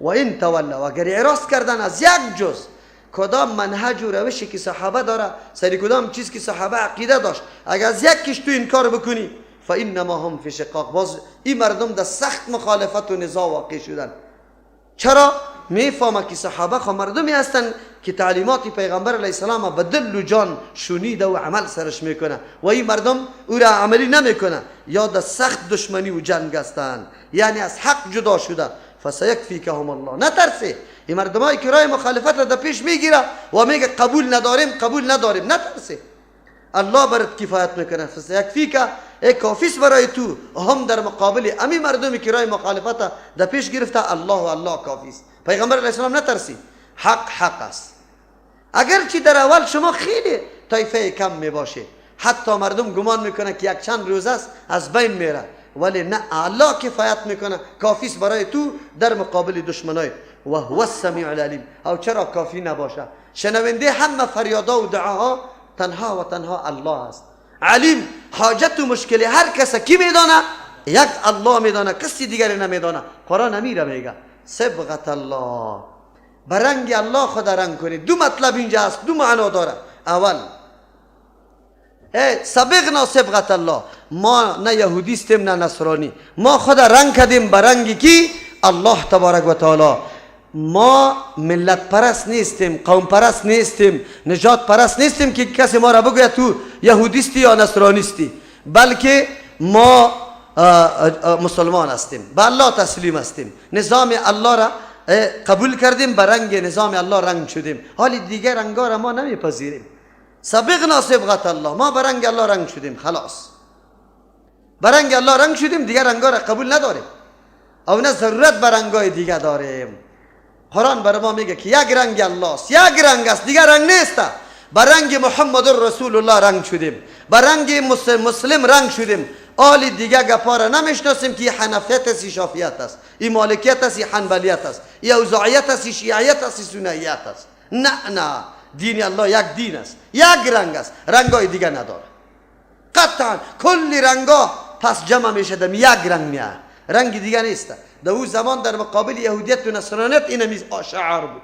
و این تولوا، اگر اعراض کردن از یک جز کدام منهج و روشی که صحابه داره، سری کدام چیز که صحابه عقیده داشت، اگر از یکیش تو انکار بکنی فانما هم فی شقاق، باز این مردم در سخت مخالفت و نزاع واقع شدن. چرا؟ میفهمه که صحابه خو مردمی هستن که تعلیمات پیغمبر علیه السلام به دل و جان شنیده و عمل سرش میکنه و این مردم او را عملی نمیکنه، یا در سخت دشمنی و جنگ هستند، یعنی از حق جدا شده. فسیکفیکهم الله، نترسه. این مردمایی که راه مخالفت را در پیش میگیره و میگه قبول نداریم، نترسه، الله برات کفایت میکنه. فسیکفیک، ای کافیست برای تو، هم در مقابل امی مردمی که راه مخالفت در پیش گرفته، الله کافیست. پیغمبر علیه السلام نترسی، حق است. اگرچه در اول شما خیلی طایفه کم میباشه، حتی مردم گمان میکنه که یک چند روز است از بین میره، ولی نه، الله کفایت میکنه، کافیست برای تو در مقابل دشمنای. و هو السمیع العلیم. او چرا کافی نباشه؟ شنونده همه فریادا و دعاها تنها و تنها الله است. علیم، حاجت و مشکل هر کس کی میدانه؟ یک الله میدانه، کسی دیگری نمیدانه. قرآن امیره میگه صبغت الله، برنگ الله خود رنگ کنید. دو مطلب اینجا است، دو معنا داره. اول صبغنا صبغت الله، ما نه یهودی استیم نه نصرانی، ما خود رنگ کردیم برنگی کی؟ الله تبارک و تعالی. ما ملت پرست نیستیم، قوم پرست نیستیم، نجات پرست نیستیم که کسی ما را بگوید تو یهودیستی یا نصرانیستی، بلکه ما مسلمان هستیم، به الله تسلیم هستیم، نظام الله را قبول کردیم، برنگ نظام الله رنگ شدیم، حالی دیگر رنگا را ما نمیپذیریم. صبغنا صبغت الله، ما برنگ الله رنگ شدیم، خلاص برنگ الله رنگ شدیم، دیگر رنگا را قبول نداریم او نه ضرورت برنگای دیگر داریم. قرآن بر ما میگه که یک رنگ الله است، یک رنگ است، دیگر رنگ نیست. برنگ محمد رسول الله رنگ شدیم، برنگ مسلم رنگ شدیم. آل دیگه گپا را نمیشناسیم که حنفیت است، شافعیت است، این مالکیت است، حنبلیت است، این اوزاعیت است، شیعیت است، سنیت است. نه، دین الله یک دین است، یک رنگ است، رنگای دیگه نداره. قطعا کلی رنگا پس جمع میشه در یک رنگ میاد، رنگ دیگه نیست. در اون زمان در مقابل یهودیت و نصرانیت این شعار بود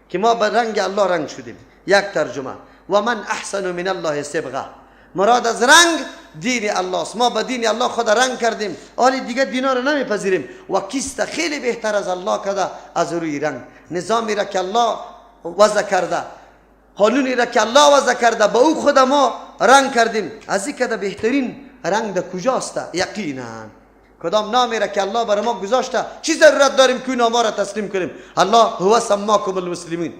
که ما به رنگ الله رنگ شدیم. یک ترجمه و من احسن من الله صبغه، مراد از رنگ دین الله است، ما به دین الله خود رنگ کردیم، حالی دیگه دینا رو نمیپذیریم. و کیست خیلی بهتر از الله کرده از روی رنگ، نظامی را که الله وضع کرده، قانونی را که الله وضع کرده، به او خود ما رنگ کردیم. از این کده بهترین رنگ در کجاست؟ یقینا کدام نامی را که الله بر ما گذاشته، چی ضرورت داریم که نام را تسلیم کنیم؟ الله هو سماکم المسلمین.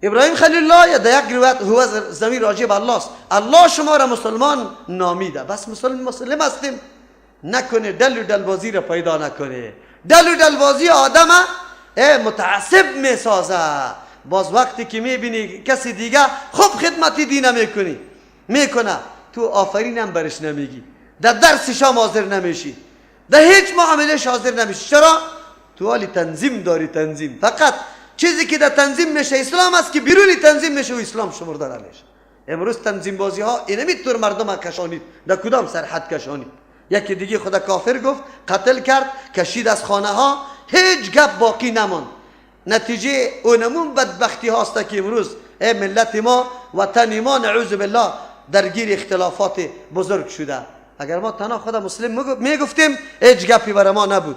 ابراهیم خلیل الله یا در یک روایت هو ضمیر راجع به الله است، الله شما را مسلمان نامیده، بس مسلم هستیم. نکنه دل و دلبازی را پیدا نکنه، دل و دلبازی آدم متعصب میسازه. باز وقتی که میبینی کسی دیگه خوب خدمتی دین میکنه، تو آفرین هم برش نمیگی، در درسش هم حاضر نمیشی، در هیچ معاملش حاضر نمیشی. چرا؟ تو حالی تنظیم داری. تنظیم فقط چیزی که در تنظیم میشه اسلام است، که بیرونی تنظیم میشه و اسلام شمرده نمیشه. امروز تنظیم بازی ها اینمی طور مردم کشانید، در کدام سرحد کشانید. یکی دیگه خدا کافر گفت، قتل کرد، کشید از خانه ها، هیچ گپ باقی نماند. نتیجه اونمون بدبختی هاست که امروز ملت ما وطن ما نعوذ بالله درگیر اختلافات بزرگ شده. اگر ما تنها خدا مسلم میگفتیم هیچ گپی برای ما نبود،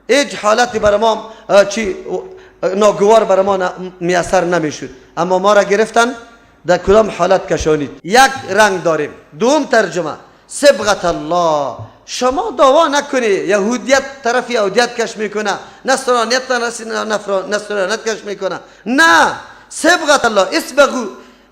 هیچ حالتی برای ما ناگوار برای ما میسر نمیشد، اما ما را گرفتن در کدام حالت کشانید. یک رنگ داریم. دوم ترجمه صبغت الله، شما دعوا نکنی یهودیت طرف یهودیت کش میکنه، نصرانیت نصرانیت کش میکنه، نه، صبغت الله،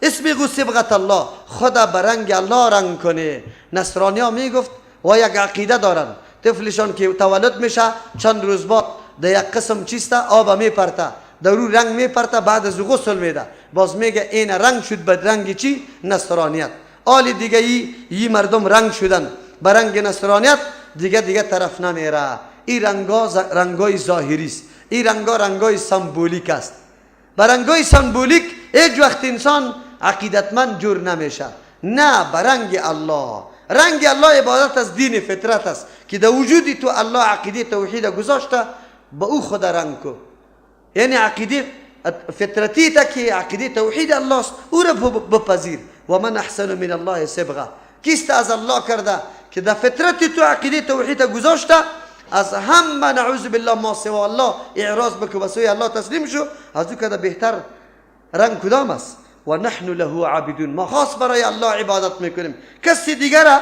اسبغوا صبغت الله، خدا برنگ الله رنگ کنه. نصرانی ها میگفت و یک عقیده دارن، طفلشان که تولد میشه چند روز بعد در یک قسم چیسته آب میپرته، در رو رنگ میپرته، بعد از غسل میده، باز میگه این رنگ شد به رنگ چی؟ نصرانیت. آل دیگه ای مردم رنگ شدن به رنگ نصرانیت، دیگه طرف نمیره. این رنگای ظاهری است، این رنگای سمبولیک است. به رنگای سمبولیک هیچ وقت انسان عقیدتمند جور نمیشه. نه، به رنگ الله. رنگ الله عبادت از دین فطرت است که در وجودی تو الله عقیده توحید گذاشته، با او خدا رنگ کو. یعنی عقیده فطرتی تا که عقیده توحید الله است او را بپذیر. و من احسن من الله صبغه، کیست از الله کرده که در فطرت تو عقیده توحید گذاشته، از همه نعوذ بالله ما سوا الله اعراض بکو و سوی الله تسلیم شو، از او کده بهتر رنگ کدام است؟ و نحن له عابدون، ما خاص برای الله عبادت میکنیم، کسی دیگر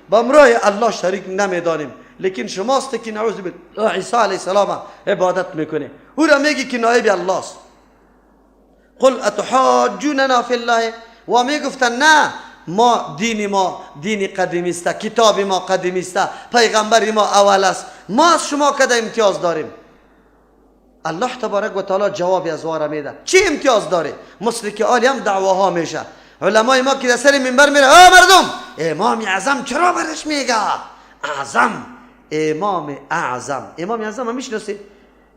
با امراه الله شریک نمیدانیم. لیکن شماست که نعوذ بالله عیسی علیه السلام عبادت میکنه، او را میگی که نایب الله است. قل اتحاجوننا فی الله، و میگفتن نه ما دین قدیمی است، کتاب ما قدیمی است، پیغمبر ما اول است، ما از شما کده امتیاز داریم؟ الله تبارک و تعالی جوابی از واره میده. چی امتیاز داره؟ مشرک عالی هم دعواها میشه. علمای ما که در سر منبر میره مردم امام اعظم چرا برش میگه اعظم؟ امام اعظم هم میشناسی؟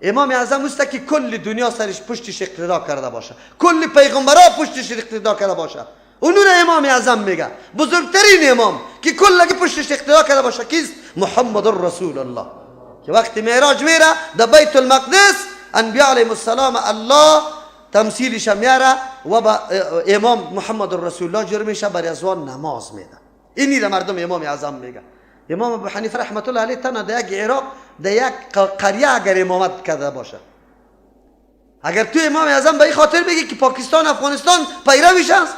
امام اعظم است که کل دنیا سرش پشتش اقتدا کرده باشه، کل پیغمبرها پشتش اقتدا کرده باشه، اونو را امام اعظم میگه. بزرگترین امام که کل پشتش اقتدا کرده باشه کیست؟ محمد رسول الله، که وقتی معراج میره در بیت المقدس انبیاء علیهم السلام الله تمثیلش میاره و با امام محمد رسول الله جور میشه، برای ازوان نماز میده. اینی را مردم امام اعظم میگه. امام ابو حنیفه رحمت الله علیه تنها در یک عراق در یک قریه اگر امامت کرده باشه، اگر تو امام اعظم به این خاطر بگی که پاکستان افغانستان پیرویش است،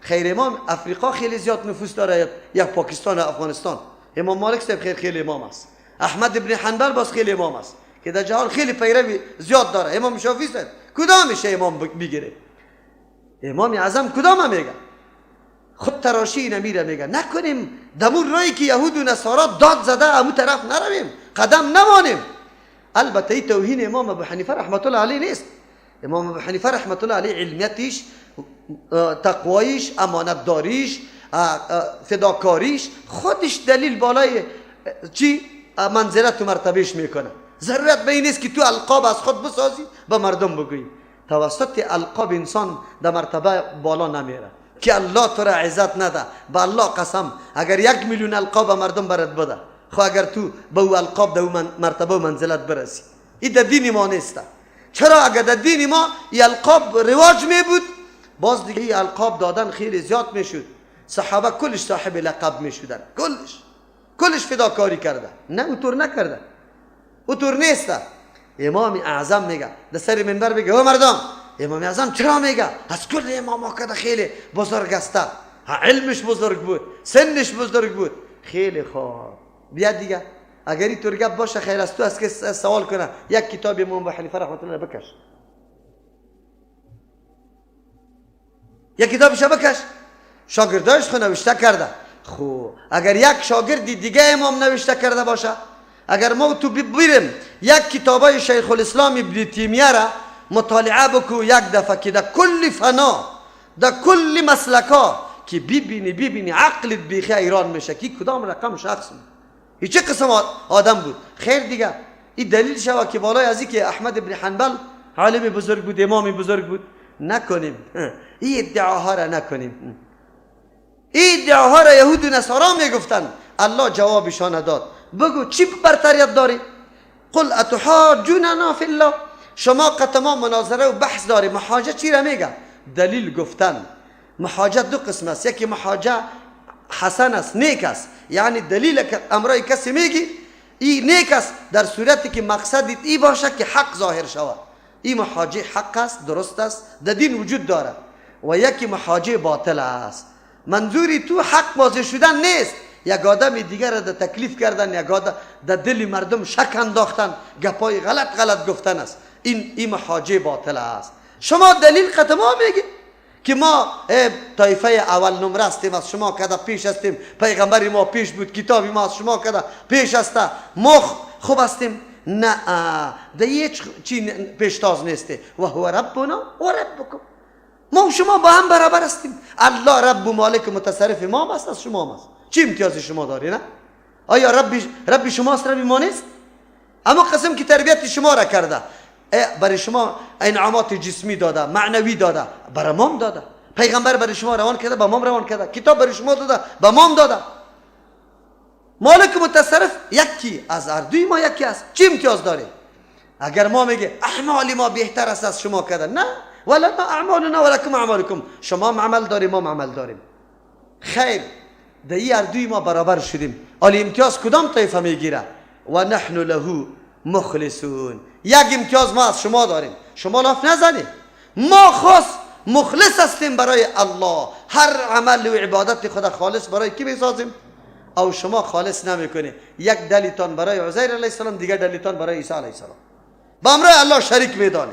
خیر امام افریقا خیلی زیاد نفوذ داره یک پاکستان افغانستان. امام مالک صاحب خیلی امام است، احمد ابن حنبل باز خیلی امام است که در جهان خیلی پیروی زیاد داره. امام شافعی صاحب کدامشه امام بگیره؟ امام اعظم کدام میگه؟ خود تراشی نمیره میگه نکنیم دمور رایی که یهود و نصارا داد زده امو طرف نرویم، قدم نمانیم. البته این توهین امام ابو حنیفه رحمت الله علیه نیست. امام ابو حنیفه رحمت الله علیه علمیتش، تقوایش، امانت داریش، فداکاریش خودش دلیل بالای چی منزلت و مرتبهش میکنه. ضرورت به این نیست که تو القاب از خود بسازی به مردم بگویی. توسط القاب انسان در مرتبه بالا نمیره که الله تو را عزت نده. به الله قسم اگر 1 میلیون القاب مردم برات بده، خو اگر تو به او القاب در او مرتبه و منزلت برسی، این در دین ما نیست. چرا؟ اگر در دین ما این القاب رواج می بود، باز دیگه این القاب دادن خیلی زیاد میشد، صحابه کلش صاحب لقب میشدن، کلش فداکاری کرده. نه اونطور نکرده، اونطور نیست. امام اعظم میگه در سر منبر بگه او مردم امام اعظم چرا میگه؟ از کل امام کده خیلی بزرگ است، علمش بزرگ بود، سنش بزرگ بود. خیلی خوب، بیا دیگه اگر این طور گپ باشه خیر است تو از که سوال کنه یک کتاب امام ابو حنیفه رحمت الله بکش، یک کتابش بکش، شاگرداش خو نوشته کرده. خو اگر یک شاگرد دیگه امام نوشته کرده باشه، اگر ما تو بریم یک کتابای شیخ الاسلام ابن تیمیه را مطالعه بکو یک دفعه که در کل فنا در کل مسلکا که ببینی عقلت بیخی ایران میشه که کدام رقم شخص بود، چه قسم آدم بود. خیر دیگه این دلیل شوه که بالای از این که احمد ابن حنبل عالم بزرگ بود، امام بزرگ بود نکنیم. این ادعاها را نکنیم. این ادعاها را یهود و نصارا میگفتن، الله جوابشان داد. بگو چی برتریت داری؟ قل اتحاجوننا فی الله، شما قطما مناظره و بحث داری. محاجه چی را میگه؟ دلیل گفتن. محاجه دو قسم است، یکی محاجه حسن است، نیک است، یعنی دلیل که امرای کسی میگی این نیک است در صورتی که مقصدت ای باشه که حق ظاهر شود. این محاجه حق است، درست است، در دین وجود داره. و یکی محاجه باطل است، منظوری تو حق واضح شدن نیست، یک آدم دیگر را در تکلیف کردن، یک آدم در دل مردم شک انداختن، گپای غلط گفتن است. این محاجه باطل است. شما دلیل قطما میگی که ما طایفه اول نمره هستیم، از شما کده پیش هستیم، پیغمبر ما پیش بود، کتابی ما از شما کده پیش هسته، ما خوب هستیم. نه، ده هیچ چی پیشتاز نیسته. و هو ربنا و ربکم، ما و شما با هم برابر هستیم. الله رب و مالک و متصرف ما است، از شما است. چی امتیازی شما داری؟ نه آیا ربی شماست، ربی ما نیست؟ اما قسم که تربیت شما را کرده، برای شما انعامات جسمی داده، معنوی داده، برای مام داده. پیغمبر برای شما روان کرده، با مام روان کرده. کتاب برای شما داده، با مام داده. مالک متصرف یکی از اردوی ما یکی است. چی امتیاز داره؟ اگر ما میگه اعمال ما بهتر است از شما کردن، نه، ولا اعمالنا ولکم اعمالکم، شما عمل داریم ما عمل داریم. خیر، در هر دوی ما برابر شدیم. ولی امتیاز کدام طایفه میگیره؟ و نحن له مخلصون. یک امتیاز ما از شما داریم، شما لاف نزنید. ما خاص مخلص هستیم برای الله، هر عمل و عبادت خدا خالص برای کی بسازیم؟ او شما خالص نمیکنه، یک دلیتان برای عزیر علیه السلام، دیگر دلیتان برای عیسی علیه السلام، با امرای الله شریک میدانه.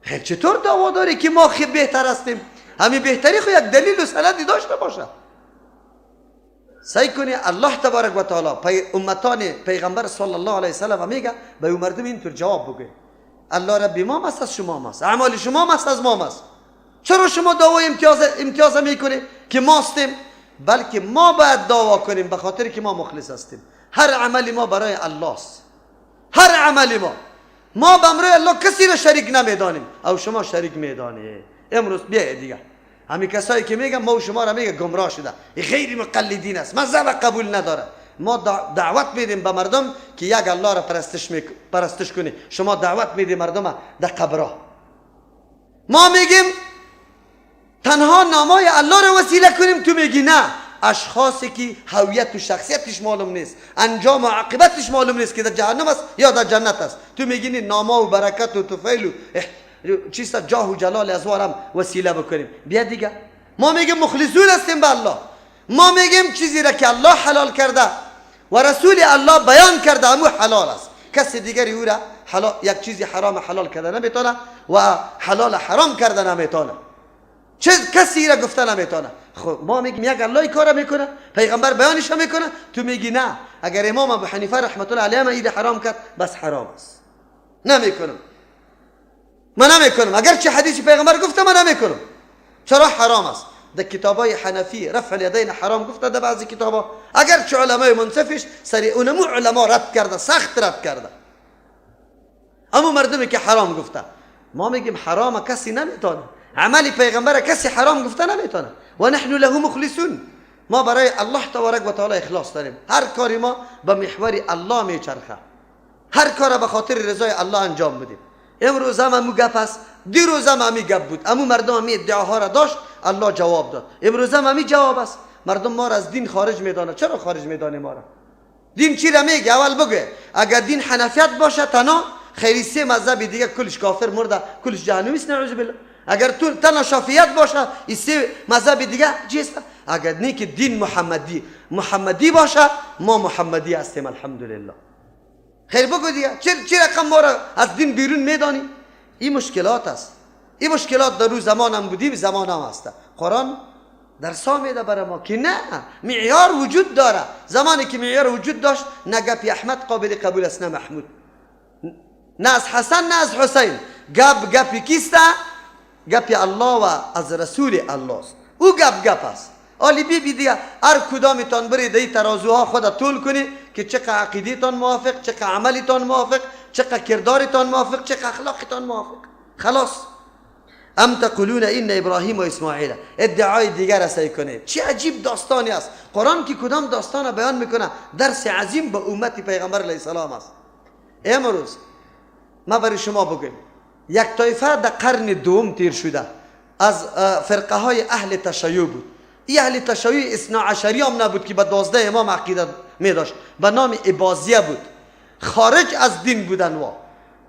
خیر چطور دعوا داری که ما خیلی بهتر هستیم؟ همین بهتری خو یک دلیل و سندی داشته باشه. سعی کنی الله تبارک و تعالی امتان پیغمبر صلی الله علیه وسلم میگه به مردم اینطور جواب بگه الله رب ما مست از شما مست، اعمال شما مست از ما مست. چرا شما دعوای امتیاز میکنید که ما هستیم؟ بلکه ما باید دعوا کنیم به خاطر که ما مخلص هستیم. هر عمل ما برای الله است، هر عمل ما به امر الله کسی را شریک نمیدانیم، او شما شریک میدانید. امروز بیا دیگه همین کسایی که میگن ما و شما را میگه گمراه شده، غیر مقلدین است، مذهب قبول نداره. ما دعوت میدیم به مردم که یک الله را پرستش کنی. شما دعوت میدیم مردم در قبرها. ما میگیم تنها نامای الله را وسیله کنیم، تو میگی نه. اشخاصی که هویت و شخصیتش معلوم نیست، انجام و عاقبتش معلوم نیست که در جهنم است یا در جنت است، تو میگی ناما و برکت و طفیل و چیزا جاه و جلال ازوارم وسیله بکنیم. بیا دیگه ما میگیم مخلصون هستیم به الله. ما میگیم چیزی را که الله حلال کرده و رسول الله بیان کرده همون حلال است. کسی دیگری او را یک چیزی حرام حلال کرده نمیتونه و حلال حرام کرده نمیتونه. کسی را گفته نمیتونه. خب ما میگیم یک الله کار میکنه، پیغمبر بیانش میکنه، تو میگی نه. اگر امام ابو حنیفه رحمت الله علیه اید حرام کرد بس حرام است، نمیکنم، من نمیکنم. اگر چه حدیث پیغمبر گفته من نمیکنم. چرا حرام است؟ در کتابای حنفی رفع الیدین حرام گفته در بعضی کتابا، اگر چه علمای منصفش سری اونمو علما رد کرده، سخت رد کرده، اما مردمی که حرام گفته. ما میگیم حرام کسی نمیتونه، عمل پیغمبر کسی حرام گفته نمیتونه. و نحن له مخلصون، ما برای الله تبارک و تعالی اخلاص داریم. هر کاری ما به محور الله میچرخه، هر کار به خاطر رضای الله انجام بدیم. امروز هم همو گپ است، دیروز هم همی گپ بود، همو مردم همی ادعاها را داشت، الله جواب داد. امروز هم همی جواب است. مردم ما را از دین خارج میدانه. چرا خارج میدانه ما را؟ دین چی را میگه؟ اول بگه اگر دین حنفیت باشه تنها، خیلی سه مذهب دیگه کلش کافر مرده، کلش جهنمی است، نعوذ بالله. اگر تو تنها شافعیت باشه، این سه مذهب دیگه چیست؟ اگر نه که دین محمدی باشه، ما محمدی هستیم الحمدلله. خیر بگو دیگه چه رقم ما را از دین بیرون میدانی؟ این مشکلات است. این مشکلات در روز زمان هم بودیم، زمان هم هست. قرآن درسا میده برای ما که نه، معیار وجود داره. زمانی که معیار وجود داشت، نه گپی احمد قابل قبول است نه محمود، نه از حسن نه از حسین. گپی کیسته؟ گپی الله و از رسول الله است. او گپ است. آلی بی دیگه هر کدامتان برید در ترازوها خود طول کنی که چقدر عقیدتان موافق، چقدر عملتان موافق، چقدر کردارتان موافق، چقدر اخلاقتان موافق. خلاص. ام تقولون این ابراهیم و اسماعیل، ادعای دیگر است کنید. چه عجیب داستانی است. قرآن که کدام داستان بیان میکنه، درس عظیم به امت پیغمبر علیه السلام است. امروز ما برای شما بگم، یک طایفه در قرن دوم تیر شده از فرقه های اهل تشیع بود. این اهل تشیع اثنا عشری هم نبود که به 12 امام عقیده می داشت، به نام اباضیه بود. خارج از دین بودن و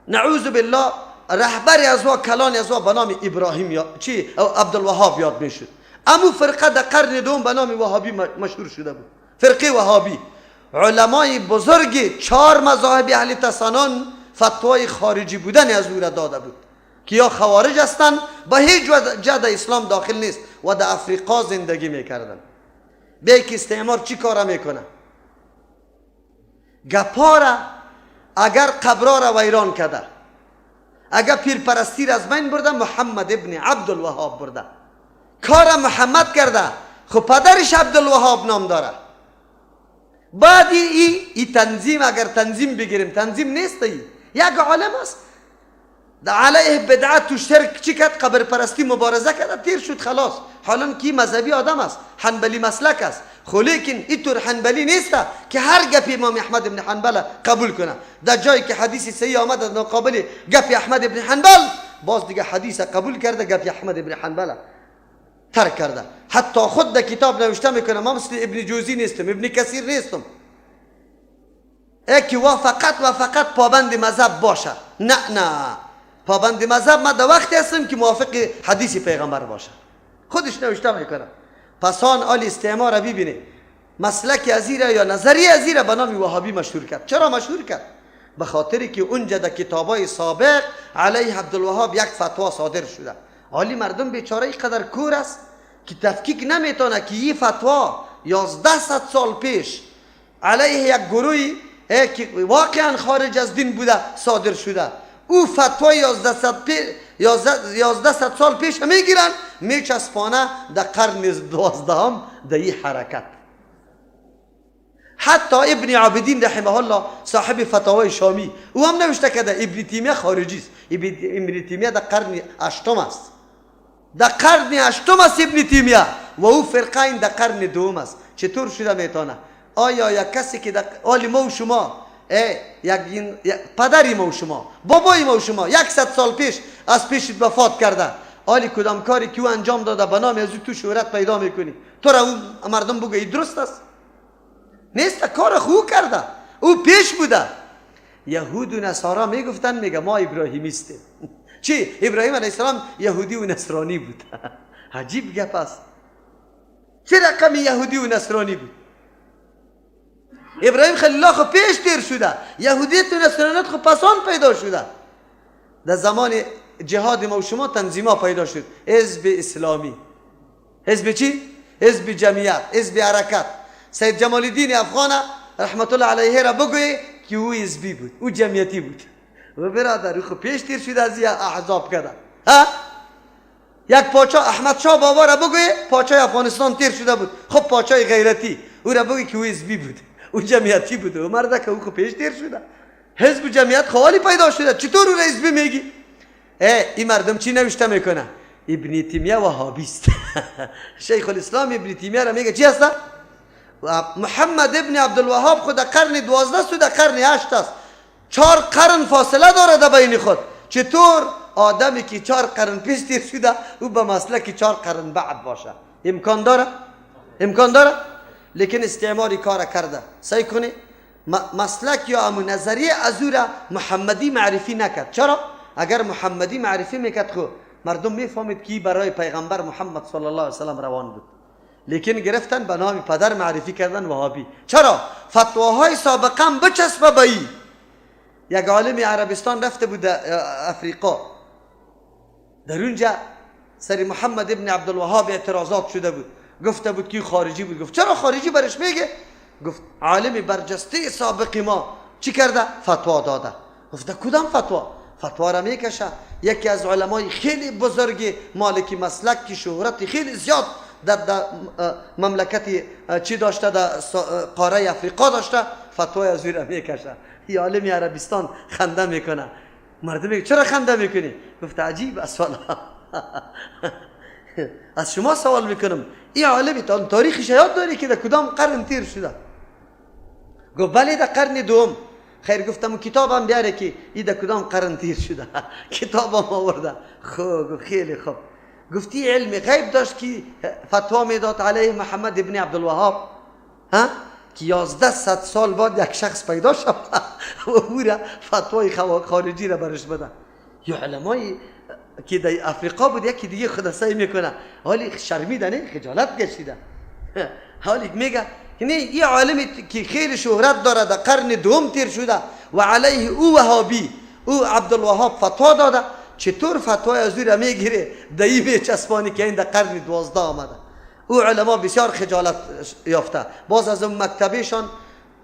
نعوذ بالله رهبری از وا کلانی از وا به نام ابراهیم یا چی او عبدالوهاب یاد می شد. اما فرقه در قرن دوم به نام وهابی مشهور شده بود. فرقه وهابی، علمای بزرگ 4 مذاهب اهل تسنن فتوای خارجی بودن از او را داده بود که یا خوارج هستند، به هیچ وجه در اسلام داخل نیست و در افریقا زندگی میکردن. به که استعمار چی کار میکنه؟ گپارا اگر قبرا را ویران کرده، اگر پیرپرستی را از بین برده، محمد ابن عبدالوهاب برده، کار محمد کرده، خب پدرش عبدالوهاب نام داره. بعد ای تنظیم، اگر تنظیم بگیریم، تنظیم نیست، یک عالم است در علیه بدعت و شرک چی کرد؟ قبر پرستی مبارزه کرد، تیر شد، خلاص. حالا کی مذهبی آدم است، حنبلی مسلک است، خو لیکن اینطور حنبلی نیست که هر گپ امام احمد ابن حنبل قبول کنه. در جایی که حدیث صحیح آمد در مقابل گپ احمد ابن حنبل، باز دیگه حدیث قبول کرده، گپ احمد ابن حنبل ترک کرده. حتی خود در کتاب نوشته میکنه ما مثل ابن جوزی نیستم، ابن کثیر نیستم که فقط پابند مذهب باشه. نه، پابند مذهب ما در وقتی هستم که موافق حدیث پیغمبر باشه. خودش نوشته میکنه. پس آن آل استعمار را ببینه، مسلک ازیره یا نظریه ازیره به نام وهابی مشهور کرد. چرا مشهور کرد؟ به خاطری که اونجا در کتابای سابق علیه عبدالوهاب یک فتوا صادر شده. حالی مردم بیچاره قدر کور است که تفکیک نمیتونه که این فتوا 1100 سال پیش علیه یک گروهی که واقعا خارج از دین بوده صادر شده. او فتوا 1100 سال پیش میگیرن میچسبانه در قرن 12 در این حرکت. حتی ابن عابدین رحمه الله صاحب فتاوای شامی او هم نوشته که ابن تیمیه خارجی است. ابن تیمیه در قرن 8 است. در قرن 8 است ابن تیمیه و او فرقین در قرن 2 است. چطور شده میتونه؟ آیا یک کسی که در حال ما و شما یک پدری ما و شما بابای ما و شما 100 سال پیش از پیشت وفات کرده، حالی کدام کاری که او انجام داده به نام از تو شهرت پیدا میکنی، تو را اون مردم بگه درست است؟ نیست، کار خوب کرده، او پیش بوده. یهود و نصارا میگفتن میگه ما ابراهیمیستیم. چی؟ ابراهیم علیه السلام یهودی و نصرانی بود. عجیب گپ است. چه رقم یهودی و نصرانی بود؟ ابراهیم خلیل الله خب پیش تیر شده، یهودیت و نصرانیت خب پسان پیدا شده. در زمان جهاد ما و شما تنظیما پیدا شد، حزب اسلامی، حزب چی؟ حزب جمعیت، حزب حرکت. سید جمال الدین افغان رحمت الله علیه را بگوی که او حزبی بود، او جمعیتی بود. و برادر خب پیش تیر شده از این احزاب کده. یک پاچا احمد شاه بابا را بگوی پاچای افغانستان تیر شده بود، خب پاچای غیرتی او را بگوی که او حزبی بود، او جمعیتی بود. و مرده که او خب پیش تیر شده، حزب جمعیت خوالی پیدا شده، چطور او را حزبی میگی؟ این مردم چی نوشته میکنه؟ ابن تیمیه وهابیست. شیخ الاسلام ابن تیمیه را میگه چی هست؟ محمد ابن عبدالوهاب خود در قرن 12 است و در قرن 8 است. 4 قرن فاصله داره در بین خود. چطور آدمی که 4 قرن پیش تیر شده او به مسلک 4 قرن بعد باشه؟ امکان داره؟ امکان داره؟ لیکن استعماری کار کرده. سعی کنی مسلک یا امو نظریه از او را محمدی معرفی نکرد. چرا؟ اگر محمدی معرفی میکرد خب مردم میفهمید که برای پیغمبر محمد صلی الله علیه وسلم روان بود. لیکن گرفتن به نام پدر معرفی کردن وهابی. چرا؟ فتواهای سابقا بچسبه به ای. یک عالم عربستان رفته بود افریقا، در اونجا سر محمد ابن عبدالوهاب اعتراضات شده بود، گفته بود که خارجی بود. گفت چرا خارجی برش میگه؟ گفت عالم برجسته سابق ما چی کرده؟ فتوا داده. گفت کدام فتوا؟ فتوا را میکشه یکی از علمای خیلی بزرگ مالکی مسلک که شهرت خیلی زیاد در مملکت چی داشته، در قاره افریقا داشته، فتوای از را میکشه. این عالم عربستان خنده میکنه. مردم میگه چرا خنده میکنی؟ گفت عجیب سوال. از شما سوال میکنم، این عالمی تاریخش یاد داری که در کدام قرن تیر شده؟ گفت بله در قرن 2. خیر گفتم کتابم بیاره که این در کدام قرن تیر شده. کتابم آورده. خوب، خیلی خوب. گفتی علم غیب داشت که فتوا میداد علیه محمد ابن عبدالوهاب که 1100 سال بعد یک شخص پیدا شد و او را فتوای خارجی را برش بده. یا علمای که در افریقا بود یکی دیگه خدا سعی میکنه، حالی شرمیده نه، خجالت کشیده، حالی میگه نه این عالمی که خیلی شهرت داره در قرن 2 تیر شده و علیه او وهابی او عبدالوهاب فتوا داده، چطور فتوای از او را میگیره دایی میچسبانی که این در قرن 12 آمده؟ او علما بسیار خجالت یافته. باز از اون مکتبشان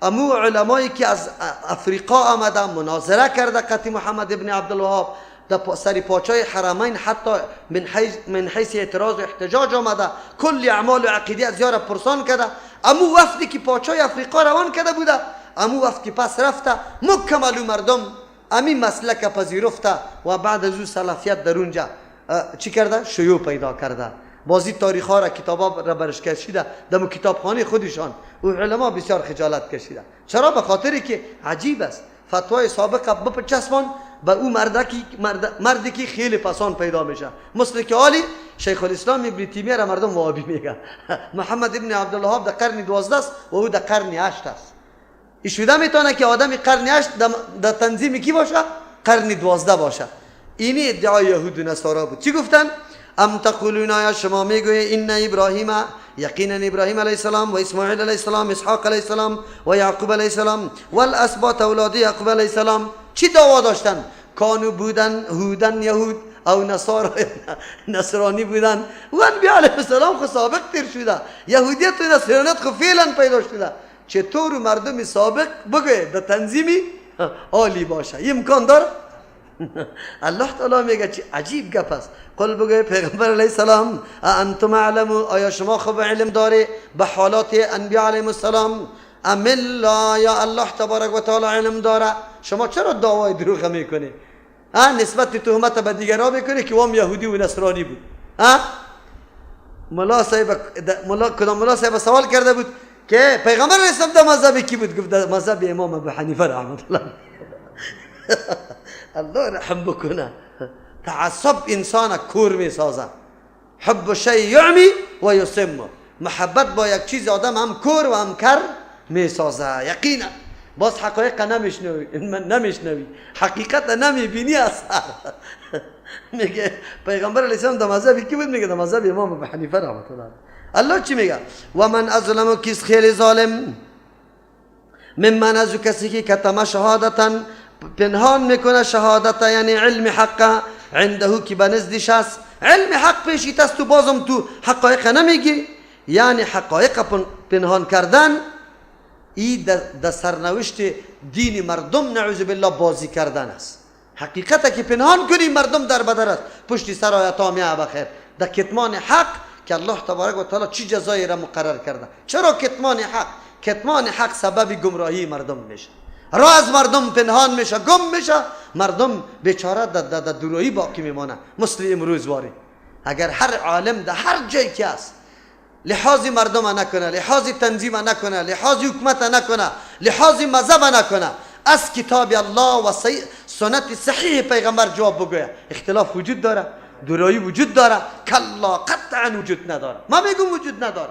امو علمایی که از افریقا آمده مناظره کرده قطع محمد ابن عبدالوهاب در سری پاچای حرمین، حتی من حیث اعتراض و احتجاج آمده، کلی اعمال و عقیده از یار پرسان کرده. امو وفدی که پاچای افریقا روان کرده بوده، امو وفد که پس رفته مکمل مردم امی مسلک پذیرفته و بعد از او سلفیت در اونجا چی کرده؟ شیوع پیدا کرده. بازی تاریخ ها را کتابا را برش کشیده دم کتابخانه خودشان و علما بسیار خجالت کشیده. چرا؟ به خاطری که عجیب است فتوای سابق بپچسبان به او مردی که خیلی پسان پیدا میشه. مثل که عالی شیخ الاسلام ابن تیمیه را مردم وهابی میگه. محمد ابن عبدالوهاب در قرن 12 است و او در قرن 8 است. ایشوده میتونه که آدم قرن 8 در تنظیم کی باشه؟ قرن 12 باشه. اینی ادعای یهود و نصارا بود. چی گفتن؟ ام تقولون یا شما میگویید ان ابراهیم یقینا ابراهیم علیه السلام و اسماعیل علیه السلام اسحاق علیه السلام و یعقوب علیه السلام و الاسباط اولاد یعقوب علیه السلام چی دعوا داشتن؟ کانو بودن هودن یهود او نصارا نصرانی بودن و انبیاء علیه السلام خو سابق تیر شده. یهودیت و نصرانیت خو فعلا پیدا شده. چطور مردم سابق بگه در تنظیمی عالی باشه؟ این امکان داره؟ الله تعالی میگه چه عجیب گپ است. قل بگه پیغمبر علیه السلام انتم اعلم، آیا شما خوب علم داره به حالات انبیاء علیهم السلام؟ ام الله، یا الله تبارک و تعالی علم داره؟ شما چرا دعوای دروغ میکنی؟ نسبت تهمت به دیگرها میکنی که وام یهودی و نصرانی بود. کدام ملا صاحب سوال کرده بود که پیغمبر علیه السلام در مذهب کی بود؟ گفت در مذهب امام ابو حنیفه رحمه الله. الله رحم بکنه. تعصب انسان کور می سازه. حب الشیء یعمی و یسم. محبت با یک چیز آدم هم کور و هم کر می سازه. یقینا باز حقایق نمیشنوی، حقیقت نمیبینی اثر. میگه پیغمبر علیه السلام در مذهب کی بود؟ میگه در مذهب امام ابو حنیفه رحمه الله. الله چی میگه؟ و من ازلم، کس خیلی ظالم، ممن از کسی که کتم شهادتا پنهان میکنه شهادت، یعنی علم حق عنده که بنزدش است. علم حق پیشیت است تو بازم تو حقایق نمیگی. یعنی حقایق پنهان کردن ای در سرنوشت دین مردم نعوذ بالله بازی کردن است. حقیقت که پنهان کنی مردم در بدر است پشت سر آیات میه بخیر. در کتمان حق که الله تبارک و تعالی چی جزایی را مقرر کرده. چرا کتمان حق؟ کتمان حق سبب گمراهی مردم میشه، راز مردم پنهان میشه، گم میشه، مردم بیچاره در دورویی باقی میمانه. مثل امروز واری اگر هر عالم در هر جایی که است لحاظ مردم نکنه، لحاظ تنظیم نکنه، لحاظ حکومت نکنه، لحاظ مذهب نکنه، از کتاب الله و سنت صحیح پیغمبر جواب بگوید، اختلاف وجود داره، دورویی وجود داره؟ کلا قطعا وجود نداره. ما میگم وجود نداره.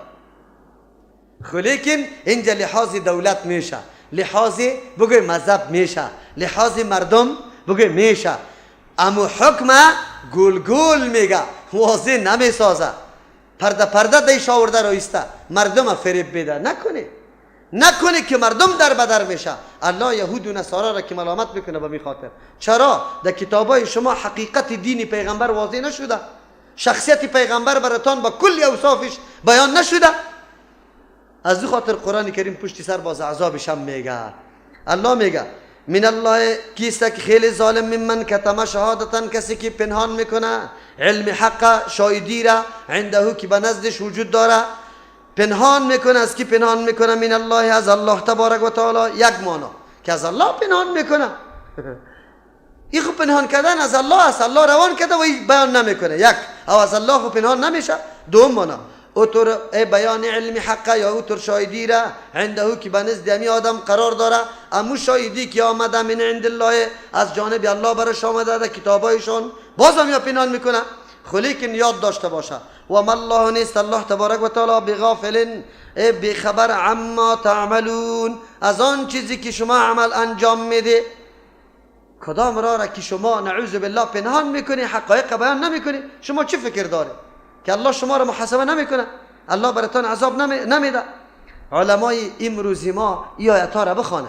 لیکن اینجا لحاظ دولت میشه، لحاظ بگوی مذهب میشه، لحاظ مردم بگوی میشه، اما حکم گول گول میگه، واضح نمیسازه، پرده دیش آورده رایسته، مردم فریب بده. نکنه که مردم در بدر میشه. الله یهود و نصارا را که ملامت میکنه به می خاطر. چرا؟ در کتابای شما حقیقت دین پیغمبر واضح نشده؟ شخصیت پیغمبر براتان با کل اوصافش بیان نشده؟ از دو خاطر قرآن کریم پشت سر باز عذابش هم میگه. الله میگه من الله کیست که خیلی ظالم، ممن کتم شهادتا، کسی که پنهان میکنه علم حق شاهدی را عنده که به نزدش وجود داره. پنهان میکنه از کی پنهان میکنه؟ من الله، از الله تبارک و تعالی. یک معنی که از الله پنهان میکنه، این خب پنهان کردن از الله است، الله روان کرده و این بیان نمیکنه. یک، او از الله خب پنهان نمیشه. دوم معنی اوتر بیان علم حق یا اوتر شاهدی را عنده که به نزد همی آدم قرار داره. امو شاهدی که آمده من عند الله، از جانب الله برش آمده در کتابایشون، باز هم یا پنهان میکنه. لیکن یاد داشته باشه و ما الله نیست الله تبارک و تعالی بغافل، بخبر عما تعملون، از آن چیزی که شما عمل انجام میده. کدام را که شما نعوذ بالله پنهان میکنی، حقایق بیان نمیکنی، شما چه فکر داری که الله شما را محاسبه نمیکنه؟ الله براتون عذاب نمیده؟ علمای امروزی ما این آیات را بخوانه.